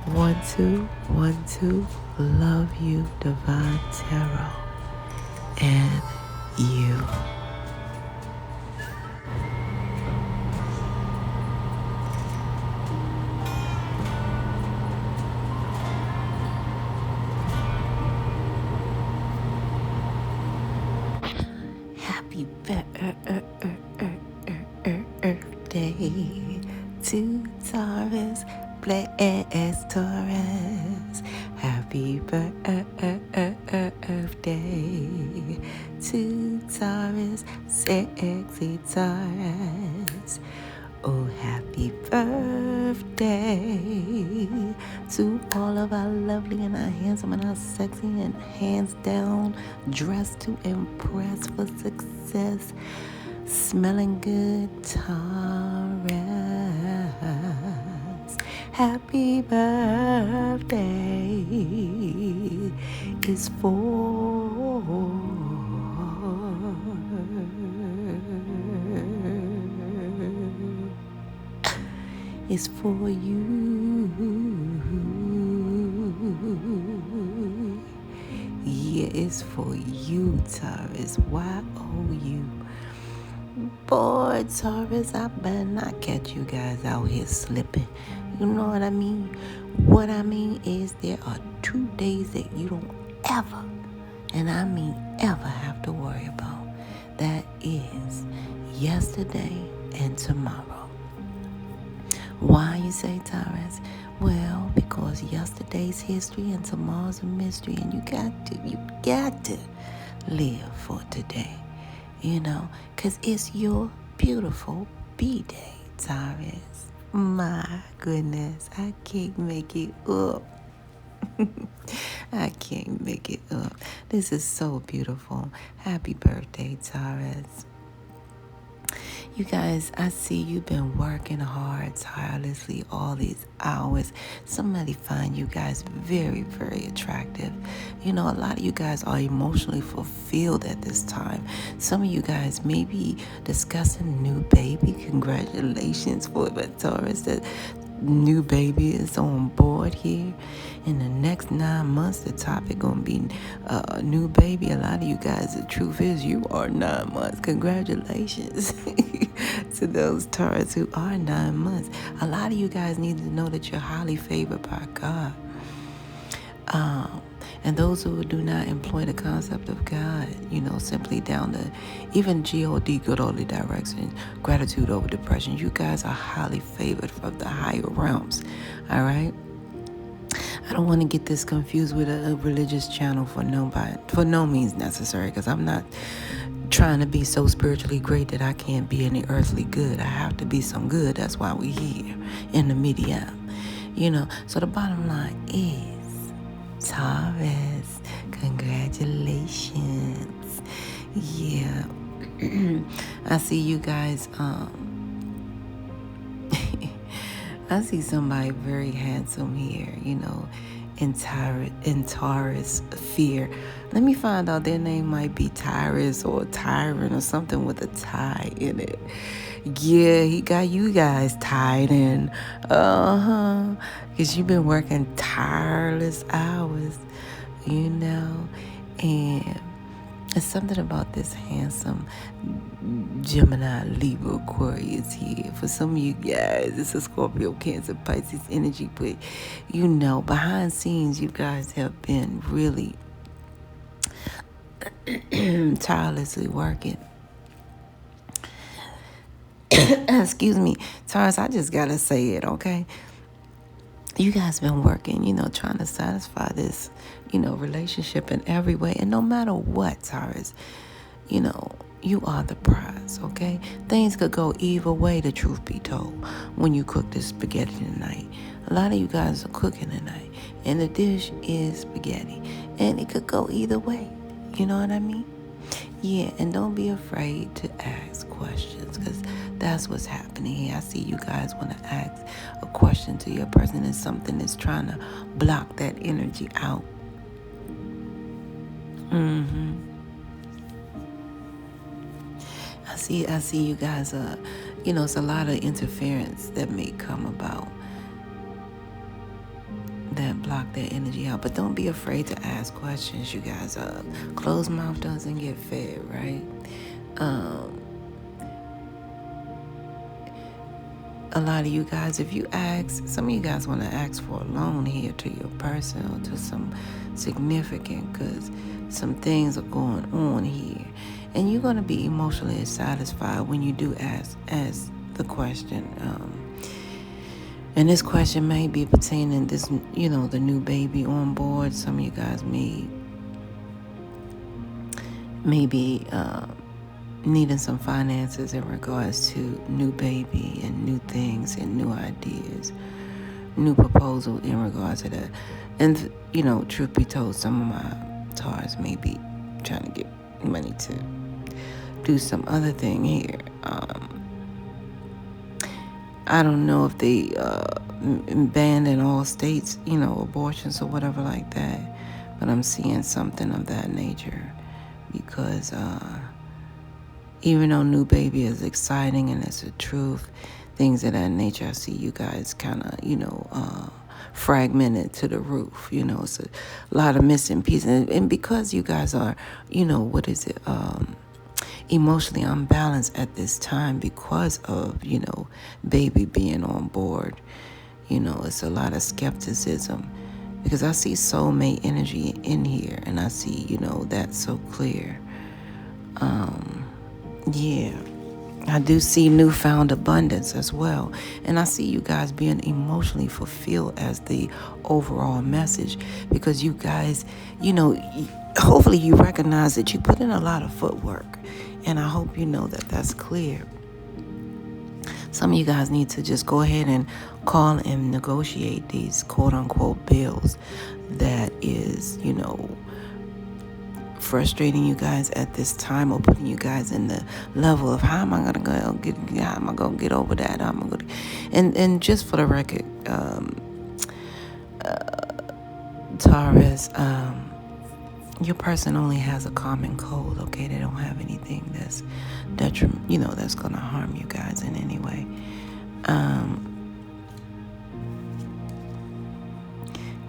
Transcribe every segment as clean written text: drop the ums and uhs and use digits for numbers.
1 2 1 2. Love you, Divine Tarot, and you. Happy birthday to Taurus. Bless Taurus. Happy birthday to Taurus. Sexy Taurus. Oh, happy birthday to all of our lovely and our handsome and our sexy and hands down dressed to impress for success, smelling good Taurus. Happy birthday is for you. Yeah, it's for you, Taurus. Y-O-U. Boy, Taurus, I better not catch you guys out here slipping. You know what I mean? What I mean is there are 2 days that you don't ever, and I mean ever, have to worry about. That is yesterday and tomorrow. Why, you say, Taurus? Well, because yesterday's history and tomorrow's a mystery, and you got to live for today, because it's your beautiful B-Day, Taurus. My goodness, I can't make it up. I can't make it up. This is so beautiful. Happy birthday, Taurus. You guys, I see you've been working hard, tirelessly, all these hours. Somebody find you guys very, very attractive. A lot of you guys are emotionally fulfilled at this time. Some of you guys may be discussing new baby. Congratulations for the Taurus. That new baby is on board here. In the next 9 months, the topic gonna be new baby. A lot of you guys, the truth is, you are 9 months. Congratulations to those Taurus who are 9 months. A lot of you guys need to know that you're highly favored by God. And those who do not employ the concept of God, simply down to even G-O-D, good orderly direction, gratitude over depression, you guys are highly favored from the higher realms. All right? I don't want to get this confused with a religious channel for no means necessary, because I'm not trying to be so spiritually great that I can't be any earthly good. I have to be some good. That's why we're here in the medium. So the bottom line is, Taurus, congratulations. Yeah. I see you guys, I see somebody very handsome here, in Taurus fear. Let me find out, their name might be Tyrus or Tyrant or something with a tie in it. Yeah, he got you guys tied in. Because you've been working tireless hours, and it's something about this handsome Gemini, Libra, Aquarius here. For some of you guys, it's a Scorpio, Cancer, Pisces energy, but behind scenes, you guys have been really tirelessly working. Excuse me, Taurus, I just gotta say it, okay? You guys been working, trying to satisfy this, relationship in every way. And no matter what, Taurus, you are the prize, okay? Things could go either way, the truth be told, when you cook this spaghetti tonight. A lot of you guys are cooking tonight, and the dish is spaghetti. And it could go either way. You know what I mean? Yeah, and don't be afraid to ask questions, because that's what's happening here. I see you guys want to ask a question to your person, and something is trying to block that energy out. I see you guys, it's a lot of interference that may come about. that block that energy out. But don't be afraid to ask questions, you guys. Closed mouth doesn't get fed, right? A lot of you guys, if you ask, some of you guys want to ask for a loan here to your person or to some significant, because some things are going on here. And you're going to be emotionally satisfied when you do ask the question. And this question may be pertaining this, the new baby on board. Some of you guys may be needing some finances in regards to new baby and new things and new ideas, new proposal in regards to that. And, truth be told, some of my Taurus may be trying to get money to do some other thing here. I don't know if they banned in all states, abortions or whatever like that, but I'm seeing something of that nature because even though new baby is exciting and it's the truth, things of that nature, I see you guys kind of, fragmented to the roof. It's a lot of missing pieces. And because you guys are, emotionally unbalanced at this time because of, baby being on board, it's a lot of skepticism because I see soulmate energy in here and I see, that's so clear. Yeah, I do see newfound abundance as well. And I see you guys being emotionally fulfilled as the overall message because you guys, hopefully you recognize that you put in a lot of footwork. And I hope you know that that's clear. Some of you guys need to just go ahead and call and negotiate these quote-unquote bills that is, frustrating you guys at this time or putting you guys in the level of how am I gonna get over that? And just for the record, Taurus, your person only has a common cold, okay? They don't have anything that's that's gonna harm you guys in any way.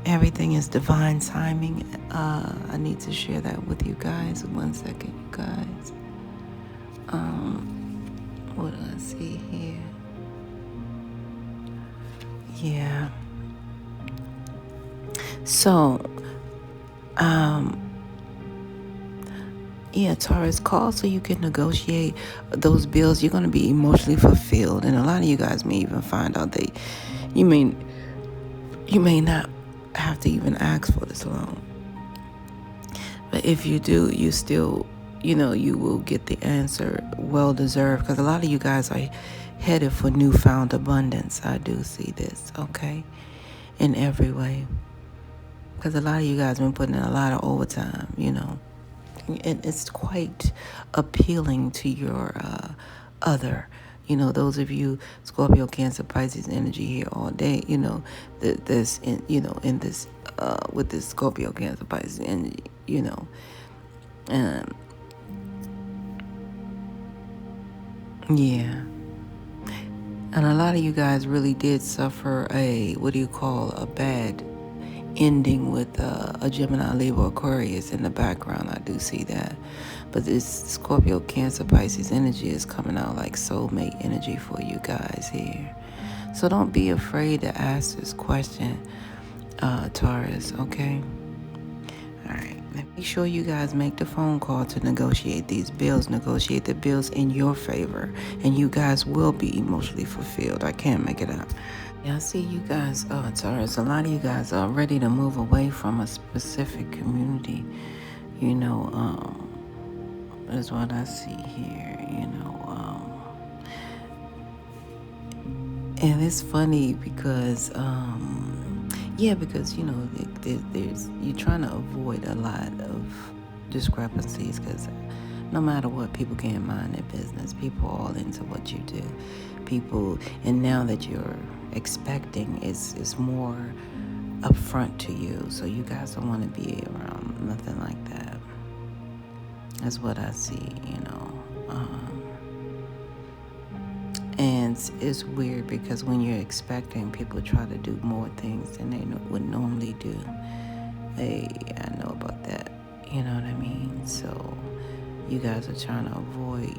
Everything is divine timing. I need to share that with you guys. 1 second, you guys. What do I see here? Yeah. So, Taurus, call so you can negotiate those bills. You're going to be emotionally fulfilled. And a lot of you guys may even find out that you may not have to even ask for this loan. But if you do, you still, you will get the answer well deserved because a lot of you guys are headed for newfound abundance. I do see this, okay, in every way. Because a lot of you guys have been putting in a lot of overtime, And it's quite appealing to your other. Those of you Scorpio, Cancer, Pisces energy here all day. With this Scorpio, Cancer, Pisces energy. Yeah. And a lot of you guys really did suffer a bad ending with a Gemini, Libra, Aquarius in the background. I do see that. But this Scorpio, Cancer, Pisces energy is coming out like soulmate energy for you guys here. So don't be afraid to ask this question, Taurus, okay? All right. Make sure you guys make the phone call to negotiate these bills. Negotiate the bills in your favor. And you guys will be emotionally fulfilled. I can't make it up. Yeah, I see you guys, Taurus, a lot of you guys are ready to move away from a specific community. Is what I see here, And it's funny because, because, there's you're trying to avoid a lot of discrepancies because no matter what, people can't mind their business. People are all into what you do. And now that you're expecting, it's more upfront to you. So you guys don't want to be around nothing like that. That's what I see, And it's weird because when you're expecting, people try to do more things than they would normally do. I know about that. You know what I mean? So you guys are trying to avoid,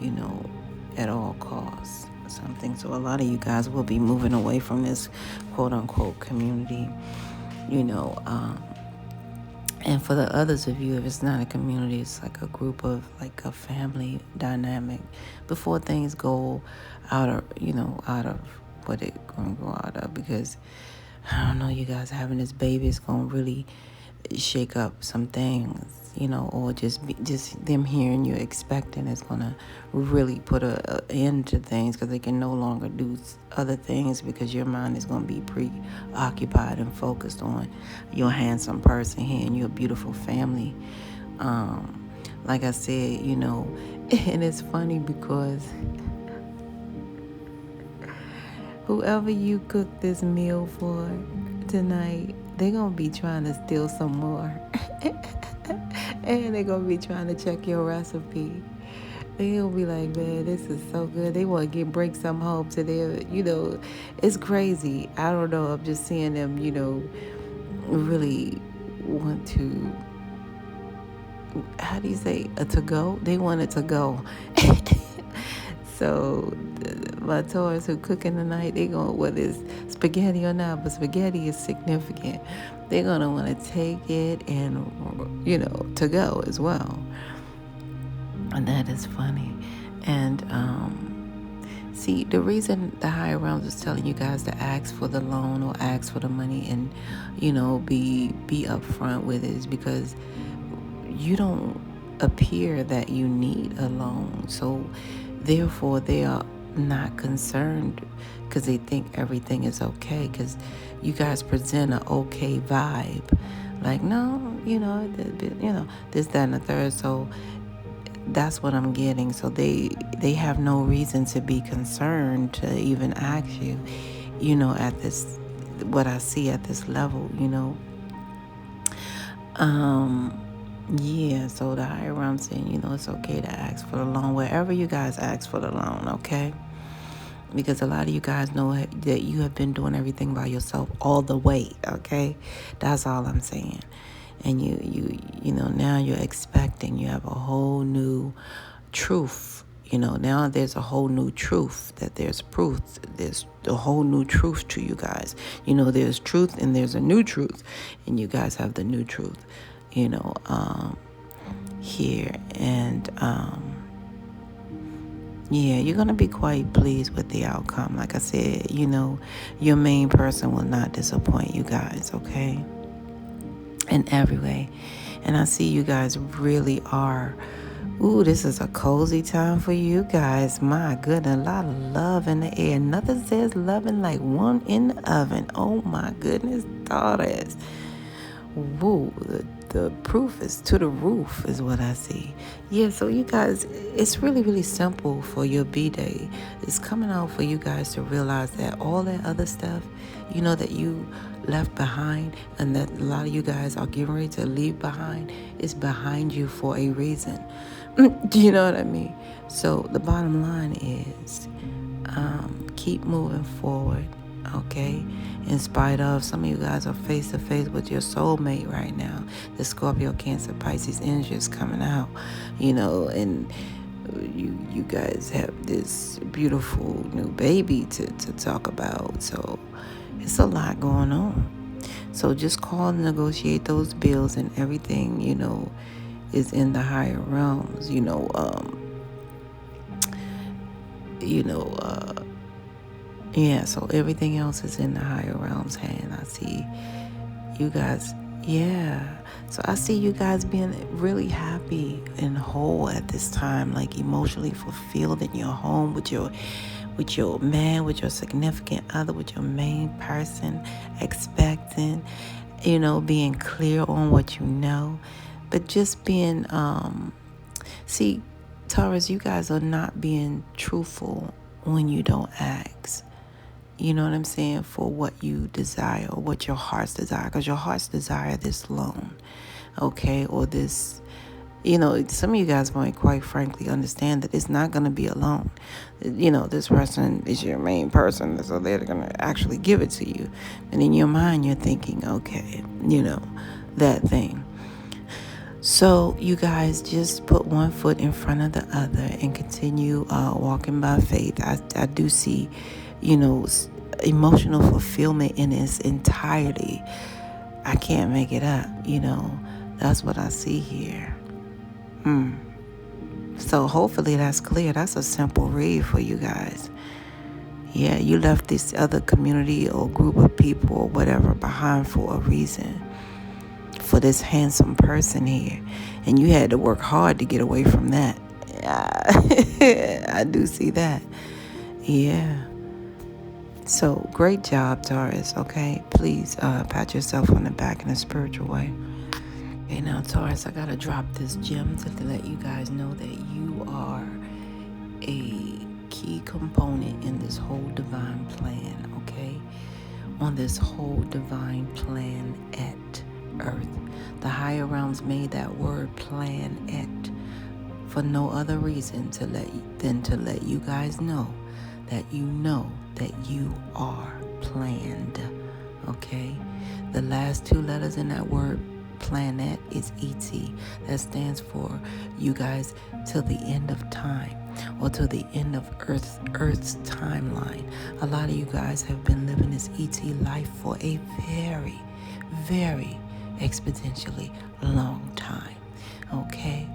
at all costs something. So a lot of you guys will be moving away from this quote unquote community, and for the others of you, if it's not a community, it's like a group of, like a family dynamic before things go out of what it going to go out of. Because, I don't know, you guys having this baby is going to really shake up some things, or just them hearing you expecting is going to really put a end to things, because they can no longer do other things because your mind is going to be preoccupied and focused on your handsome person here and your beautiful family. Like I said, and it's funny because whoever you cook this meal for tonight, they're going to be trying to steal some more. And they're going to be trying to check your recipe. They'll be like, man, this is so good. They want to bring some home to their, it's crazy. I don't know. I'm just seeing them, really want to, how do you say, to go? They want it to go. So my Taurus who cooking tonight, they going, whether it's spaghetti or not, but spaghetti is significant. They're going to want to take it and, to go as well. And that is funny. And see, the reason the higher realms is telling you guys to ask for the loan or ask for the money and, be upfront with it is because you don't appear that you need a loan. So therefore, they are not concerned because they think everything is okay, because you guys present an okay vibe. Like, no, this, that, and the third. So that's what I'm getting. So they have no reason to be concerned to even ask you, at this, what I see at this level, Yeah, so the higher realm saying, it's okay to ask for the loan wherever you guys ask for the loan, okay? Because a lot of you guys know that you have been doing everything by yourself all the way, okay? That's all I'm saying. And now you're expecting, you have a whole new truth. Now there's a whole new truth, that there's proof. There's a whole new truth to you guys. There's truth and there's a new truth. And you guys have the new truth, here. And, yeah, you're going to be quite pleased with the outcome. Like I said, your main person will not disappoint you guys, okay? In every way. And I see you guys really are, this is a cozy time for you guys. My goodness, a lot of love in the air. Nothing says loving like one in the oven. Oh my goodness, daughters. Woo, the proof is to the roof is what I see. Yeah, so you guys, it's really, really simple for your B-Day. It's coming out for you guys to realize that all that other stuff, that you left behind and that a lot of you guys are getting ready to leave behind is behind you for a reason. Do you know what I mean? So the bottom line is keep moving forward, okay? In spite of some of you guys are face to face with your soulmate right now. The Scorpio, Cancer, Pisces energy is coming out, and you guys have this beautiful new baby to talk about. So it's a lot going on. So just call and negotiate those bills, and everything, is in the higher realms, yeah, so everything else is in the higher realms' hand. I see you guys, yeah. So I see you guys being really happy and whole at this time, like emotionally fulfilled in your home with your man, with your significant other, with your main person, expecting, being clear on what you know, but just being, see, Taurus, you guys are not being truthful when you don't ask. You know what I'm saying? For what you desire or what your heart's desire. Because your heart's desire this loan, okay? Or this, some of you guys might quite frankly understand that it's not going to be alone. This person is your main person, so they're going to actually give it to you. And in your mind, you're thinking, okay, that thing. So you guys just put one foot in front of the other and continue walking by faith. I do see, emotional fulfillment in its entirety. I can't make it up, That's what I see here. So hopefully that's clear. That's a simple read for you guys. Yeah, you left this other community or group of people or whatever behind for a reason. For this handsome person here. And you had to work hard to get away from that. I do see that. Yeah. So, great job, Taurus, okay? Please pat yourself on the back in a spiritual way. Okay, now, Taurus, I got to drop this gem to let you guys know that you are a key component in this whole divine plan, okay? On this whole divine plan at Earth. The higher realms made that word planet for no other reason than to let you guys know that you are planned. Okay? The last two letters in that word planet is ET. That stands for you guys till the end of time, or till the end of Earth's timeline. A lot of you guys have been living this ET life for a very, very exponentially long time. Okay?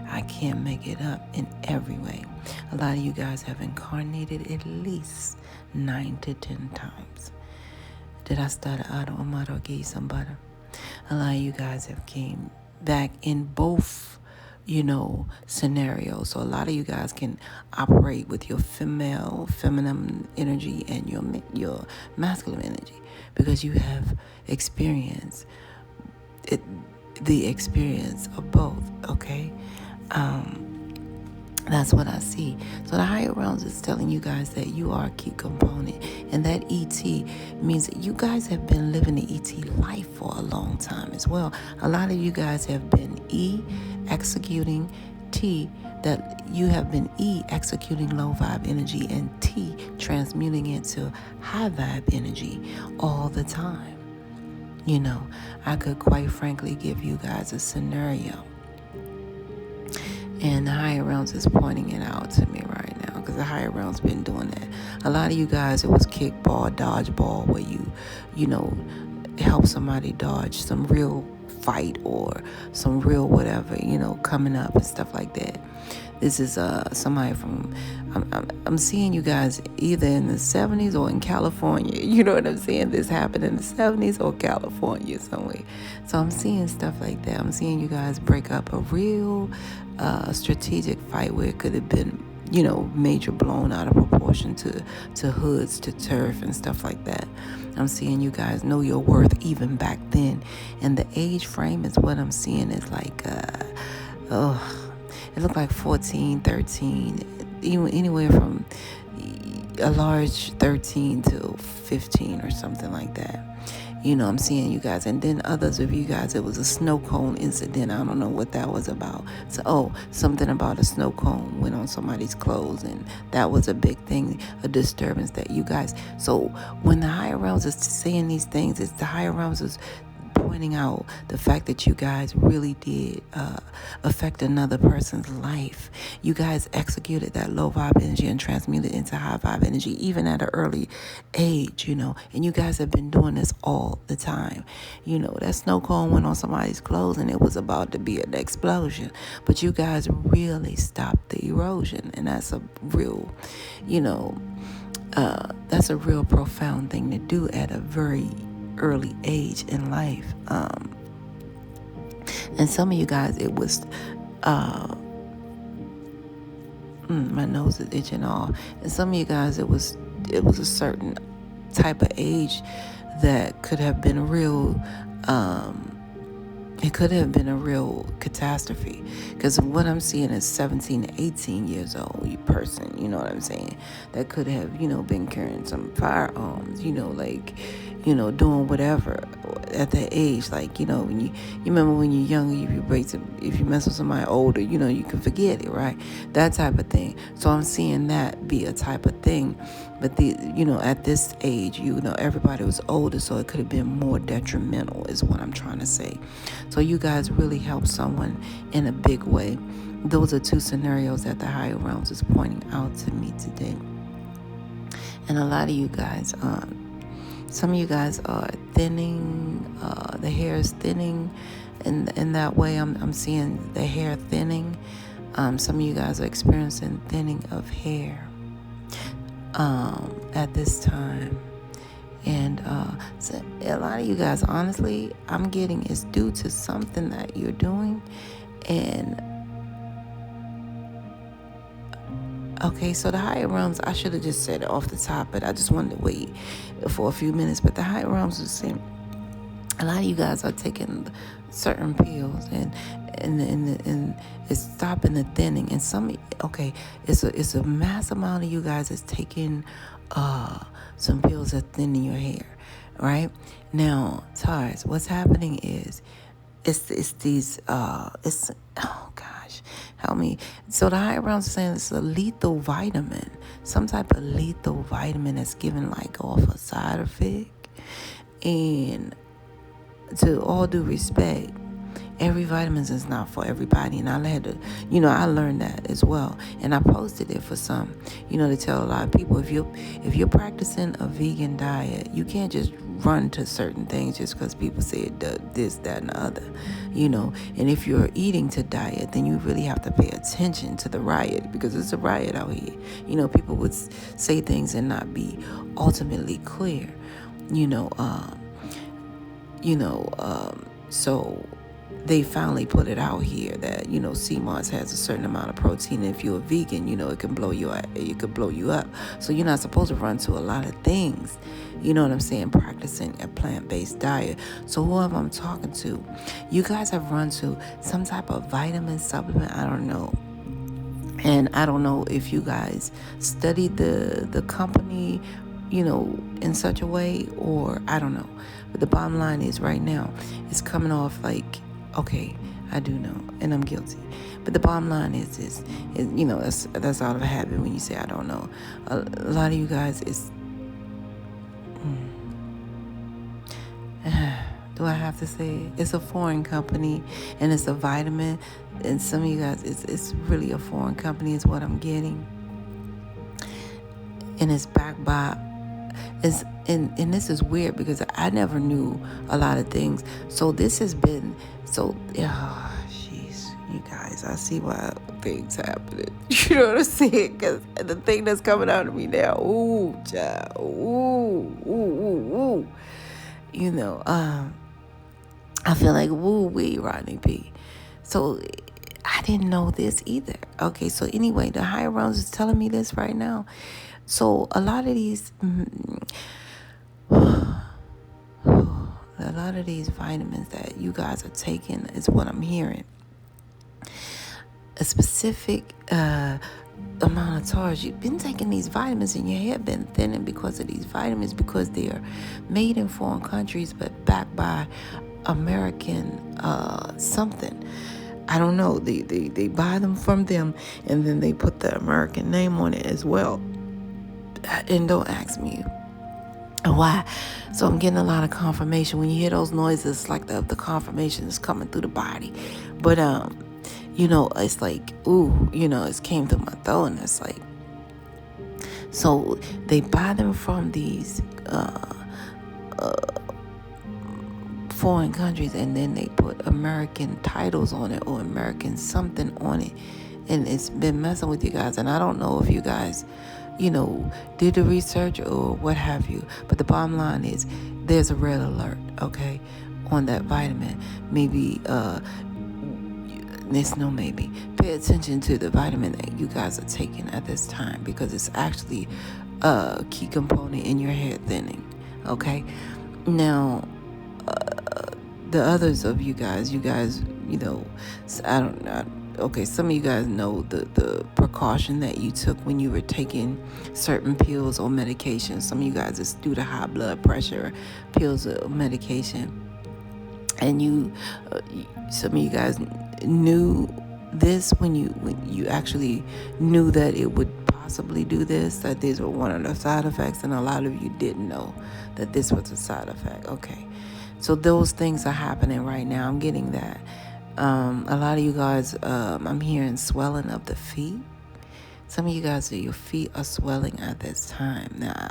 I can't make it up in every way. A lot of you guys have incarnated at least 9 to 10 times. Did I start out on my or give you some butter? A lot of you guys have came back in both, scenarios. So a lot of you guys can operate with your feminine energy and your masculine energy, because you have experienced the experience of both, okay? That's what I see. So the higher realms is telling you guys that you are a key component, and that ET means that you guys have been living the ET life for a long time as well. A lot of you guys have been executing, that you have been executing low vibe energy, and transmuting into high vibe energy all the time. I could quite frankly give you guys a scenario. And the higher realms is pointing it out to me right now, because the higher realms been doing that. A lot of you guys, it was kickball, dodgeball, where you help somebody dodge some real fight or some real whatever, coming up and stuff like that. This is somebody from, I'm seeing you guys either in the 70s or in California. You know what I'm saying? This happened in the 70s or California somewhere. So I'm seeing stuff like that. I'm seeing you guys break up a real strategic fight where it could have been, major blown out of proportion to hoods, to turf and stuff like that. I'm seeing you guys know your worth even back then. And the age frame is what I'm seeing is like, it looked like 14, 13, anywhere from a large 13 to 15 or something like that. I'm seeing you guys. And then others of you guys, it was a snow cone incident. I don't know what that was about. So, something about a snow cone went on somebody's clothes, and that was a big thing, a disturbance that you guys. So when the higher realms is saying these things, it's the higher realms is pointing out the fact that you guys really did affect another person's life. You guys executed that low vibe energy and transmuted into high vibe energy, even at an early age, and you guys have been doing this all the time. That snow cone went on somebody's clothes and it was about to be an explosion, but you guys really stopped the erosion, and that's a real, that's a real profound thing to do at a very early age in life. And some of you guys, it was my nose is itching off. And some of you guys, it was a certain type of age that could have been a real it could have been a real catastrophe, because what I'm seeing is 17 to 18 years old person, you know what I'm saying, that could have, been carrying some firearms, doing whatever. at that age, like, when you remember when you're younger, if you mess with somebody older, you can forget it, right? That type of thing. So I'm seeing that be a type of thing. But at this age, everybody was older, so it could have been more detrimental, is what I'm trying to say. So you guys really help someone in a big way. Those are two scenarios that the higher realms is pointing out to me today. And a lot of you guys, some of you guys are thinning, the hair is thinning, and in that way I'm seeing the hair thinning. Some of you guys are experiencing thinning of hair at this time. And so a lot of you guys, honestly, I'm getting is due to something that you're doing. And okay, so the higher realms, I should have just said it off the top, but I just wanted to wait for a few minutes. But the higher realms is saying a lot of you guys are taking certain pills and it's stopping the thinning. And it's a mass amount of you guys that's taking some pills that thinning your hair, right? Now, Taurus, what's happening is it's these oh gosh, help me. So the higher realms are saying it's a lethal vitamin, some type of lethal vitamin that's given like off a side effect. And to all due respect, every vitamin is not for everybody, and I had to, I learned that as well, and I posted it for some, to tell a lot of people, if you're practicing a vegan diet, you can't just run to certain things just because people say it does this, that, and the other, and if you're eating to diet, then you really have to pay attention to the riot, because it's a riot out here. People would say things and not be ultimately clear, so they finally put it out here that, sea moss has a certain amount of protein. And if you're a vegan, it can blow you up. So you're not supposed to run to a lot of things. You know what I'm saying? Practicing a plant-based diet. So whoever I'm talking to, you guys have run to some type of vitamin supplement. I don't know. And I don't know if you guys studied the company, in such a way, or I don't know. But the bottom line is right now, it's coming off like, okay, I do know, and I'm guilty. But the bottom line is this, that's out of habit when you say I don't know. A lot of you guys is, do I have to say it? It's a foreign company, and it's a vitamin. And some of you guys, it's really a foreign company is what I'm getting. And it's backed by, and this is weird because I never knew a lot of things. So this has been, jeez, you guys, I see why things happening. You know what I'm saying? Because the thing that's coming out of me now, ooh, child, ooh. I feel like woo-wee, Rodney P. So I didn't know this either. Okay, so anyway, the higher realms is telling me this right now. So a lot of these vitamins that you guys are taking is what I'm hearing. A specific amount of Taurus, you've been taking these vitamins and your hair been thinning because of these vitamins, because they are made in foreign countries but backed by American something. I don't know. They buy them from them, and then they put the American name on it as well. And don't ask me why. So I'm getting a lot of confirmation. When you hear those noises, it's like the confirmation is coming through the body. But it's like, ooh, it came through my throat, and it's like, so they buy them from these foreign countries, and then they put American titles on it or American something on it, and it's been messing with you guys. And I don't know if you guys did the research or what have you, but the bottom line is there's a red alert, okay, on that vitamin. Maybe maybe pay attention to the vitamin that you guys are taking at this time, because it's actually a key component in your hair thinning. Okay, now the others of you guys, I don't know. Okay, some of you guys know the precaution that you took when you were taking certain pills or medications. Some of you guys, it's due to high blood pressure, pills or medication. And some of you guys knew this when you actually knew that it would possibly do this, that these were one of the side effects, and a lot of you didn't know that this was a side effect. Okay, so those things are happening right now. I'm getting that. A lot of you guys, I'm hearing swelling of the feet. Some of you guys, your feet are swelling at this time. Now,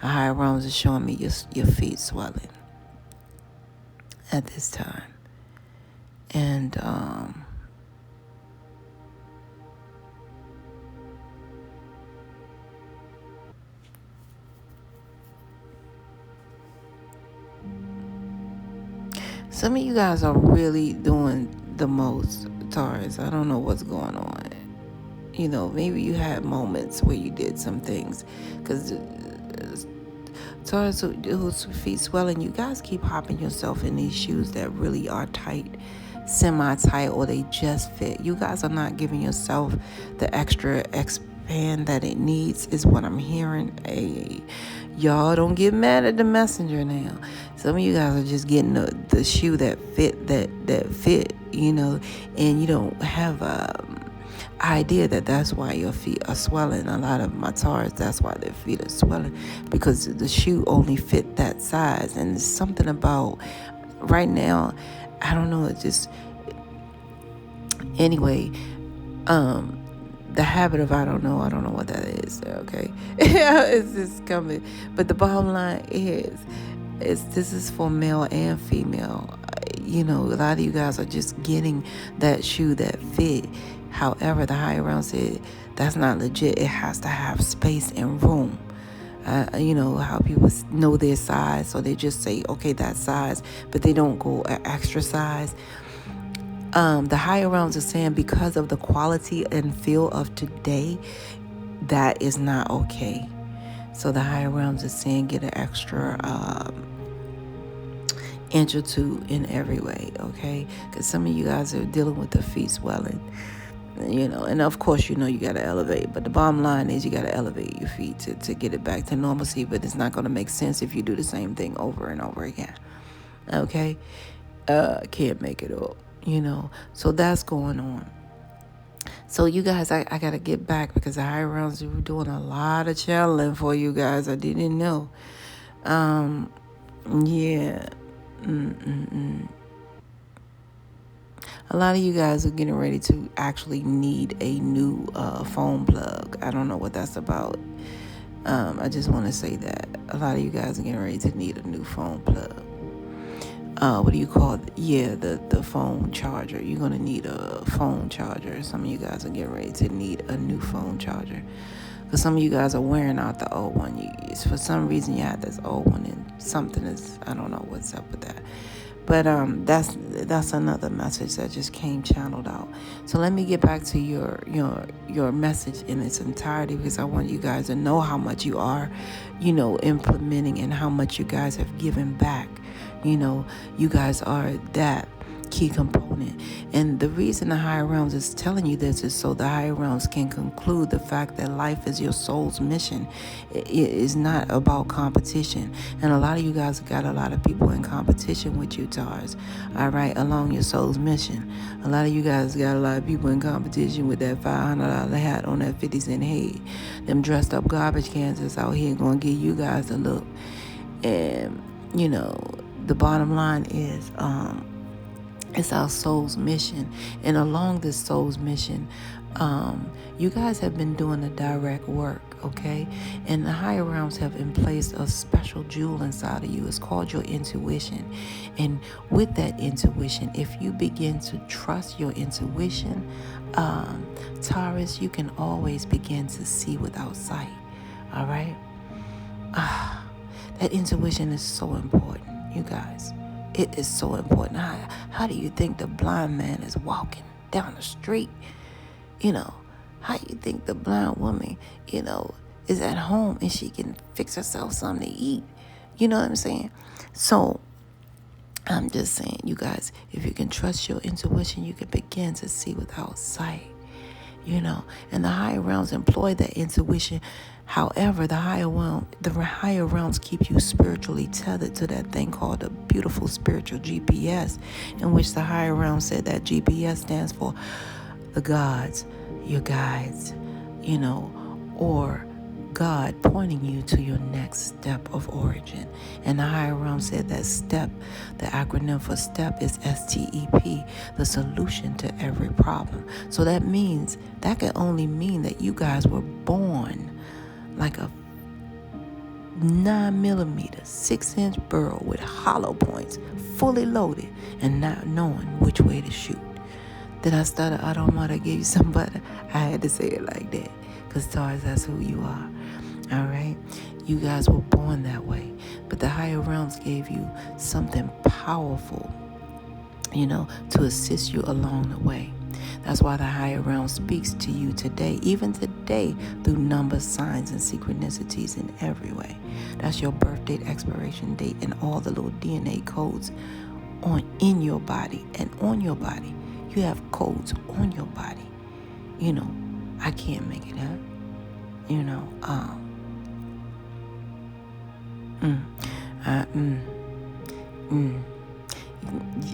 a higher realms is showing me your feet swelling at this time. And some of you guys are really doing the most, Taurus. I don't know what's going on. Maybe you had moments where you did some things. Because Taurus, whose feet swelling, you guys keep hopping yourself in these shoes that really are tight, semi-tight, or they just fit. You guys are not giving yourself the extra expand that it needs, is what I'm hearing. Y'all don't get mad at the messenger now. Some of you guys are just getting the shoe that fit, that fit, and you don't have idea that's why your feet are swelling. A lot of my Taurus, that's why their feet are swelling, because the shoe only fit that size. And there's something about right now, I don't know, it just, anyway, the habit of I don't know what that is, okay? It's just coming. But the bottom line is this is for male and female. A lot of you guys are just getting that shoe that fit. However, the higher realm said that's not legit. It has to have space and room. How people know their size, so they just say, okay, that size, but they don't go an extra size. The higher realms are saying because of the quality and feel of today, that is not okay. So the higher realms are saying get an extra inch or two in every way, okay? Because some of you guys are dealing with the feet swelling. And of course, you got to elevate. But the bottom line is you got to elevate your feet to get it back to normalcy. But it's not going to make sense if you do the same thing over and over again. Okay? Can't make it up, So that's going on. So you guys, I got to get back because the higher realms were doing a lot of channeling for you guys. I didn't know. Yeah. A lot of you guys are getting ready to actually need a new phone plug. I don't know what that's about. I just want to say that. A lot of you guys are getting ready to need a new phone plug. What do you call it? Yeah, the phone charger. You're going to need a phone charger. Some of you guys are getting ready to need a new phone charger. Because some of you guys are wearing out the old one. For some reason, you had this old one and something is, I don't know what's up with that. But that's another message that just came channeled out. So let me get back to your message in its entirety, because I want you guys to know how much you are, implementing, and how much you guys have given back. You guys are that key component. And the reason the higher realms is telling you this is so the higher realms can conclude the fact that life is your soul's mission. It is not about competition. And a lot of you guys got a lot of people in competition with you, Taurus, all right, along your soul's mission. A lot of you guys got a lot of people in competition with that $500 hat on that 50-cent head. Them dressed up garbage cans that's out here going to give you guys a look. And, the bottom line is, it's our soul's mission. And along this soul's mission, you guys have been doing the direct work, okay? And the higher realms have in place a special jewel inside of you. It's called your intuition. And with that intuition, if you begin to trust your intuition, Taurus, you can always begin to see without sight, all right? That intuition is so important, you guys. It is so important. How do you think the blind man is walking down the street? How do you think the blind woman, is at home and she can fix herself something to eat? You know what I'm saying? So I'm just saying, you guys, if you can trust your intuition, you can begin to see without sight. And the higher realms employ that intuition. However, the higher realms keep you spiritually tethered to that thing called a beautiful spiritual GPS, in which the higher realms said that GPS stands for the gods, your guides, or God pointing you to your next step of origin. And the higher realm said that STEP, the acronym for STEP, is STEP, the solution to every problem. So that can only mean that you guys were born like a 9mm 6-inch barrel with hollow points, fully loaded, and not knowing which way to shoot. Did I stutter? I don't want to give you some butter. I had to say it like that, because Taurus, that's who you are. All right? You guys were born that way. But the higher realms gave you something powerful, to assist you along the way. That's why the higher realm speaks to you today, even today, through numbers, signs, and synchronicities in every way. That's your birth date, expiration date, and all the little DNA codes in your body and on your body. You have codes on your body. I can't make it up.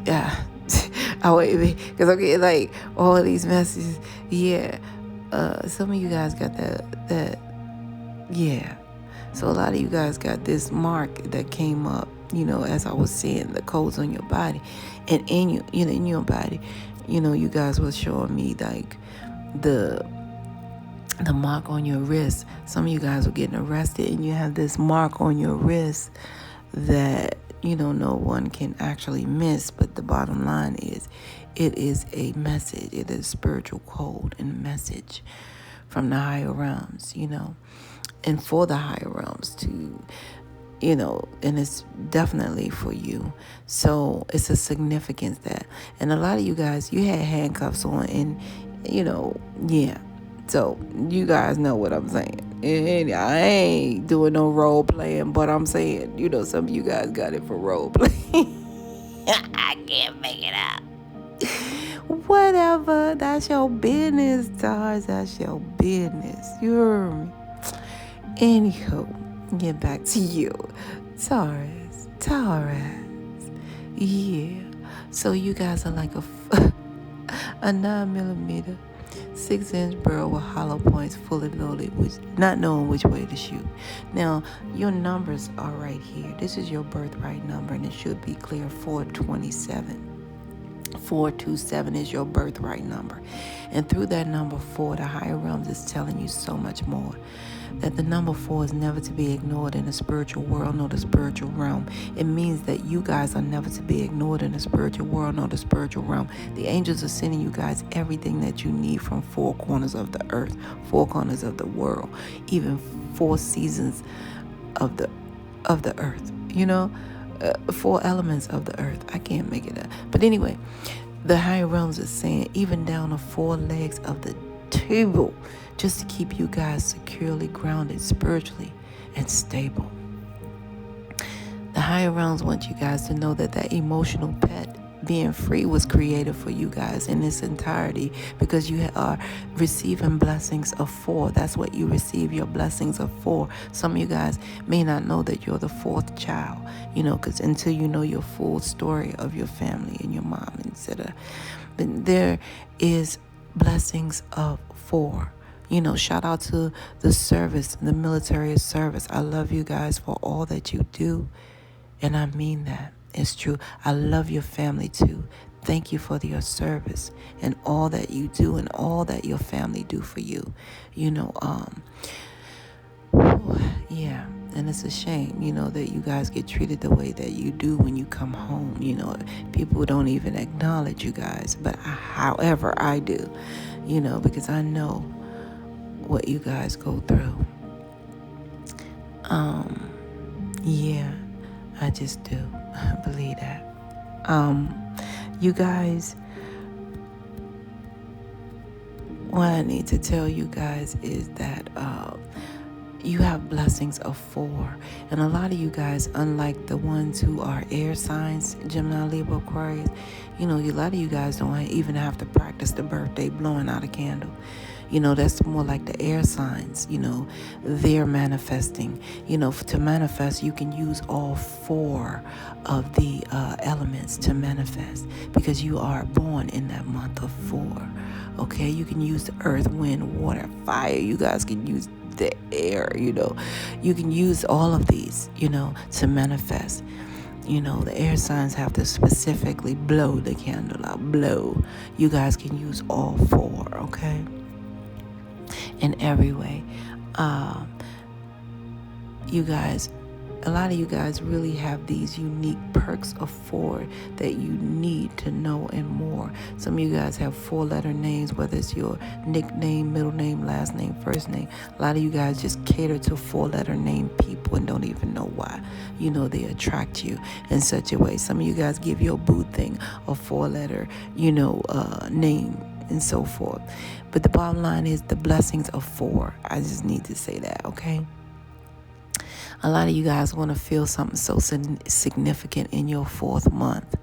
Yeah. Oh, wait, because I'm getting like all of these messages. Yeah. Some of you guys got that. Yeah. So a lot of you guys got this mark that came up, as I was saying, the codes on your body. And in your body, you guys were showing me like the mark on your wrist. Some of you guys were getting arrested and you have this mark on your wrist that no one can actually miss. But the bottom line is, it is a message. It is a spiritual code and message from the higher realms, and for the higher realms to, and it's definitely for you. So it's a significance that, and a lot of you guys, you had handcuffs on, and yeah. So you guys know what I'm saying. And I ain't doing no role playing, but I'm saying, some of you guys got it for role playing. I can't make it up. Whatever. That's your business, Taurus. That's your business. You heard me? Anywho, get back to you. Taurus. Yeah. So you guys are like a 9mm 6-inch barrel with hollow points, fully loaded, not knowing which way to shoot. Now, your numbers are right here. This is your birthright number, and it should be clear. 427. 427 is your birthright number. And through that number 4, the higher realms is telling you so much more. That the number 4 is never to be ignored in the spiritual world nor the spiritual realm. It means that you guys are never to be ignored in the spiritual world nor the spiritual realm. The angels are sending you guys everything that you need from 4 corners of the earth, 4 corners of the world, even 4 seasons of the earth, 4 elements of the earth. I can't make it up. But anyway, the higher realms are saying even down the 4 legs of the table, just to keep you guys securely grounded spiritually and stable. The higher realms want you guys to know that emotional pet, being free, was created for you guys in its entirety, because you are receiving blessings of 4. That's what you receive, your blessings of 4. Some of you guys may not know that you're the 4th child, because until you know your full story of your family and your mom, etc. But there is blessings of 4. Shout out to the service, the military service. I love you guys for all that you do. And I mean that. It's true. I love your family too. Thank you for your service and all that you do and all that your family do for you. Yeah. And it's a shame, that you guys get treated the way that you do when you come home. People don't even acknowledge you guys. But however, I do, because I know what you guys go through. Yeah, I just do. I believe that. You guys, what I need to tell you guys is that you have blessings of 4. And a lot of you guys, unlike the ones who are air signs, Gemini, Libra, Aquarius, a lot of you guys don't even have to practice the birthday blowing out a candle. That's more like the air signs. They're manifesting. To manifest, you can use all four of the elements to manifest, because you are born in that month of 4. Okay, you can use the earth, wind, water, fire. You guys can use the air. You can use all of these, to manifest. The air signs have to specifically blow the candle out. Blow. You guys can use all four, okay? In every way. A lot of you guys really have these unique perks of 4 that you need to know and more. Some of you guys have 4-letter names, whether it's your nickname, middle name, last name, first name. A lot of you guys just cater to 4-letter name people and don't even know why. They attract you in such a way. Some of you guys give your boo thing a 4-letter, name and so forth. But the bottom line is the blessings of 4. I just need to say that, okay? A lot of you guys want to feel something so significant in your 4th month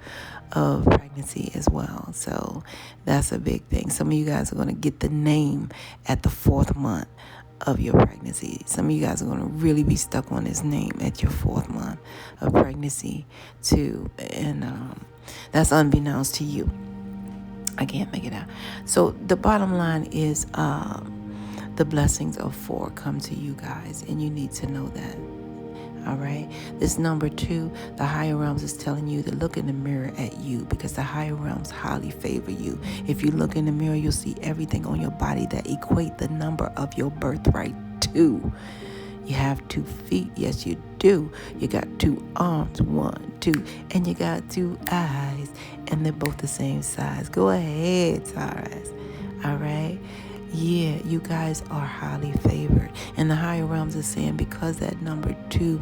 of pregnancy as well. So that's a big thing. Some of you guys are going to get the name at the 4th month of your pregnancy. Some of you guys are going to really be stuck on this name at your 4th month of pregnancy too. And that's unbeknownst to you. I can't make it out. So the bottom line is the blessings of 4 come to you guys, and you need to know that. All right. This number 2, the higher realms is telling you to look in the mirror at you, because the higher realms highly favor you. If you look in the mirror, you'll see everything on your body that equate the number of your birthright 2. You have 2 feet. Yes, you do. You got 2 arms, 1, 2, and you got 2 eyes, and they're both the same size. Go ahead, Taurus. All right. Yeah, you guys are highly favored. And the higher realms are saying, because that number 2,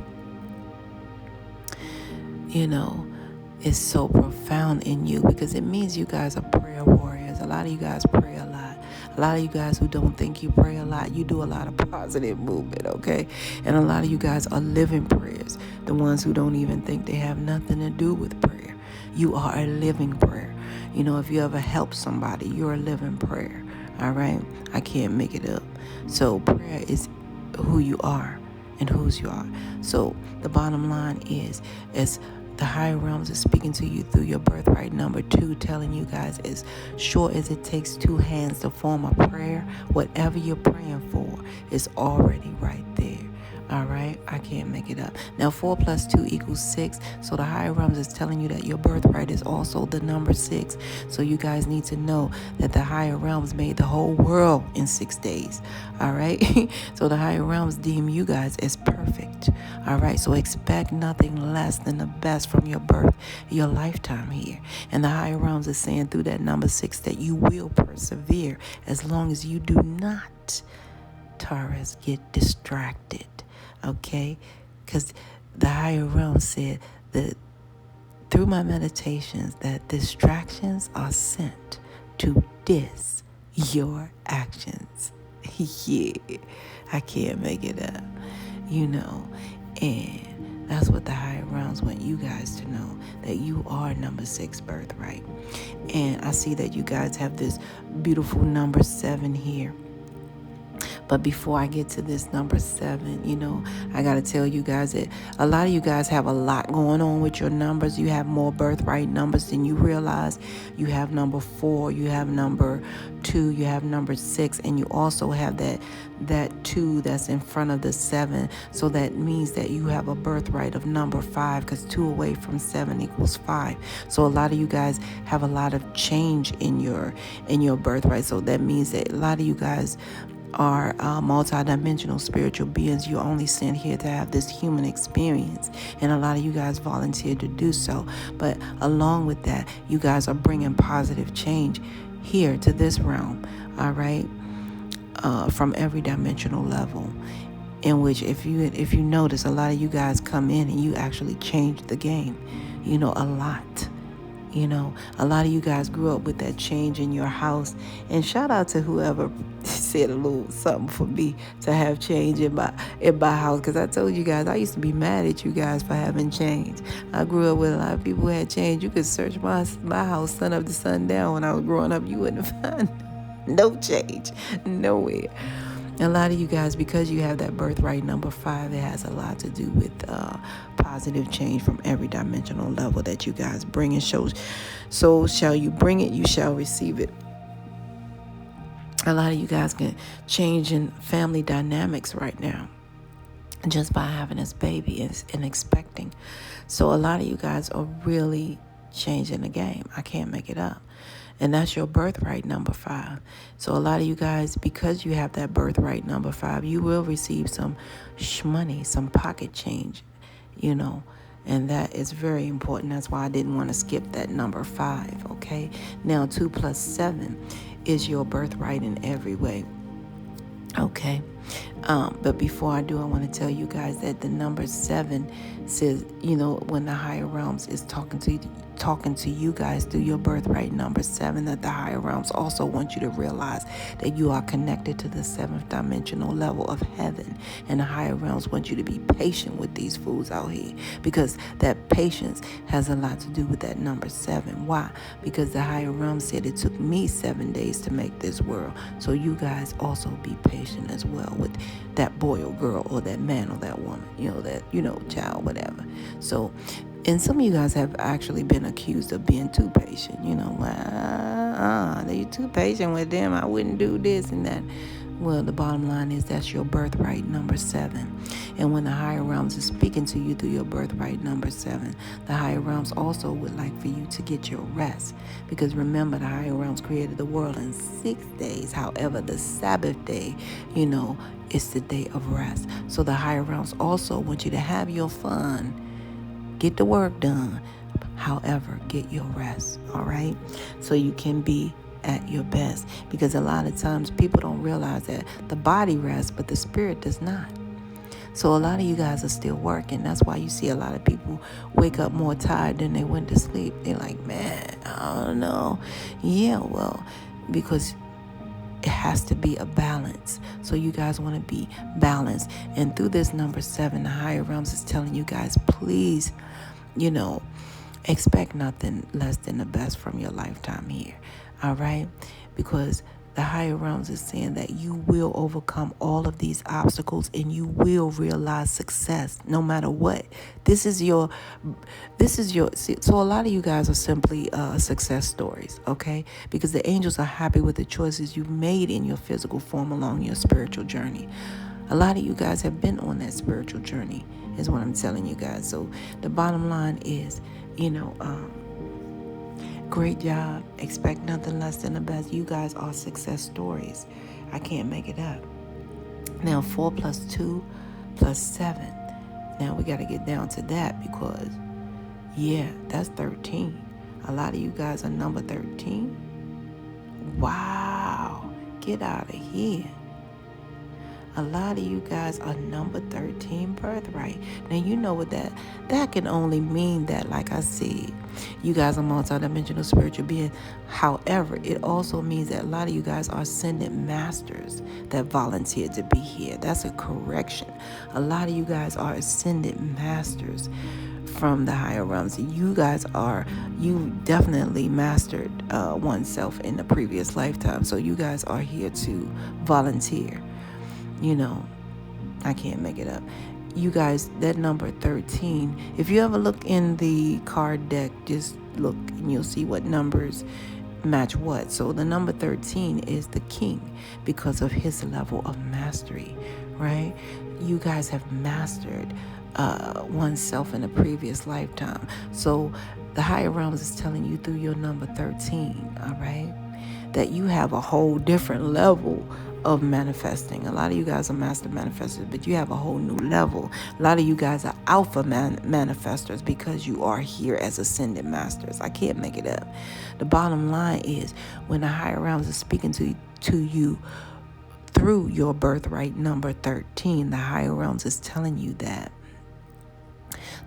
is so profound in you, because it means you guys are prayer warriors. A lot of you guys pray a lot. A lot of you guys who don't think you pray a lot, you do a lot of positive movement, okay? And a lot of you guys are living prayers. The ones who don't even think they have nothing to do with prayer. You are a living prayer. If you ever help somebody, you're a living prayer. All right? I can't make it up. So prayer is who you are and whose you are. So the bottom line is, as the higher realms are speaking to you through your birthright number 2, telling you guys, as sure as it takes 2 hands to form a prayer, whatever you're praying for is already right there. All right? I can't make it up. Now, 4 + 2 = 6. So the higher realms is telling you that your birthright is also the number 6. So you guys need to know that the higher realms made the whole world in 6 days. All right? So the higher realms deem you guys as perfect. All right? So expect nothing less than the best from your birth, your lifetime here. And the higher realms is saying through that number 6 that you will persevere as long as you do not, Taurus, get distracted. Okay? Because the higher realm said that through my meditations that distractions are sent to dis your actions. Yeah, I can't make it up. And that's what the higher realms want you guys to know, that you are number 6 birthright. And I see that you guys have this beautiful number 7 here. But before I get to this number 7, I got to tell you guys that a lot of you guys have a lot going on with your numbers. You have more birthright numbers than you realize. You have number 4, you have number 2, you have number 6, and you also have that 2 that's in front of the 7. So that means that you have a birthright of number 5, because 2 away from 7 = 5. So a lot of you guys have a lot of change in your birthright. So that means that a lot of you guys are multidimensional spiritual beings. You're only sent here to have this human experience, and a lot of you guys volunteered to do so. But along with that, you guys are bringing positive change here to this realm, all right, from every dimensional level, in which if you notice, a lot of you guys come in and you actually change the game, a lot. A lot of you guys grew up with that change in your house. And shout out to whoever said a little something for me to have change in my house. Because I told you guys, I used to be mad at you guys for having change. I grew up with a lot of people who had change. You could search my house sun up to sundown when I was growing up. You wouldn't find No change. Nowhere. A lot of you guys, because you have that birthright number 5, it has a lot to do with positive change from every dimensional level that you guys bring. And shows, so shall you bring it, you shall receive it. A lot of you guys can change in family dynamics right now just by having this baby and expecting. So a lot of you guys are really changing the game. I can't make it up. And that's your birthright number 5. So a lot of you guys, because you have that birthright number 5, you will receive some money, some pocket change, and that is very important. That's why I didn't want to skip that number 5, okay? Now 2 plus 7 is your birthright in every way. Okay. But before I do, I want to tell you guys that the number 7 says, when the higher realms is talking to you guys through your birthright number 7, that the higher realms also want you to realize that you are connected to the 7th dimensional level of heaven. And the higher realms want you to be patient with these fools out here, because that patience has a lot to do with that number 7. Why? Because the higher realms said it took me 7 days to make this world. So you guys also be patient as well with that boy or girl or that man or that woman, child, whatever. So, and some of you guys have actually been accused of being too patient. You're too patient with them. I wouldn't do this and that. Well, the bottom line is that's your birthright number 7. And when the higher realms is speaking to you through your birthright number 7, the higher realms also would like for you to get your rest. Because remember, the higher realms created the world in 6 days. However, the Sabbath day, it's the day of rest. So the higher realms also want you to have your fun. Get the work done. However, get your rest, all right? So you can be at your best. Because a lot of times people don't realize that the body rests, but the spirit does not. So a lot of you guys are still working. That's why you see a lot of people wake up more tired than they went to sleep. They're like, man, I don't know. Yeah, well, because it has to be a balance. So you guys want to be balanced. And through this number 7, the higher realms is telling you guys, please, expect nothing less than the best from your lifetime here. All right? Because the higher realms is saying that you will overcome all of these obstacles and you will realize success no matter what. So a lot of you guys are simply success stories, okay? Because the angels are happy with the choices you've made in your physical form along your spiritual journey. A lot of you guys have been on that spiritual journey, is what I'm telling you guys. So the bottom line is, great job. Expect nothing less than the best. You guys are success stories. I can't make it up. Now, 4 plus 2 plus 7. Now, we got to get down to that because, that's 13. A lot of you guys are number 13. Wow. Get out of here. A lot of you guys are number 13 birthright. Now, you know what that can only mean that, like I said, you guys are multidimensional spiritual being. However, it also means that a lot of you guys are ascended masters that volunteered to be here. That's a correction. A lot of you guys are ascended masters from the higher realms. You definitely mastered oneself in the previous lifetime. So you guys are here to volunteer. I can't make it up. You guys, that number 13, if you ever look in the card deck, just look and you'll see what numbers match what. So the number 13 is the king because of his level of mastery, right? You guys have mastered oneself in a previous lifetime. So the higher realms is telling you through your number 13, all right, that you have a whole different level of manifesting. A lot of you guys are master manifestors, but you have a whole new level. A lot of you guys are alpha manifestors because you are here as ascended masters. I can't make it up. The bottom line is when the higher realms are speaking to you through your birthright number 13, the higher realms is telling you that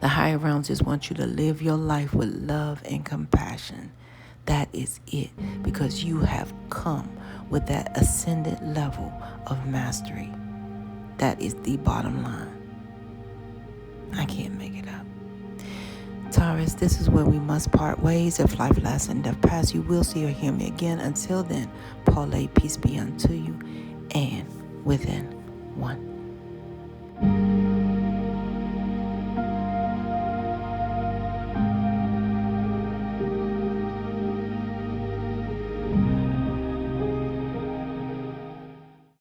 the higher realms just want you to live your life with love and compassion. That is it, because you have come with that ascended level of mastery. That is the bottom line. I can't make it up. Taurus, this is where we must part ways. If life lasts and death pass, you will see or hear me again. Until then, Paulette, peace be unto you and within one.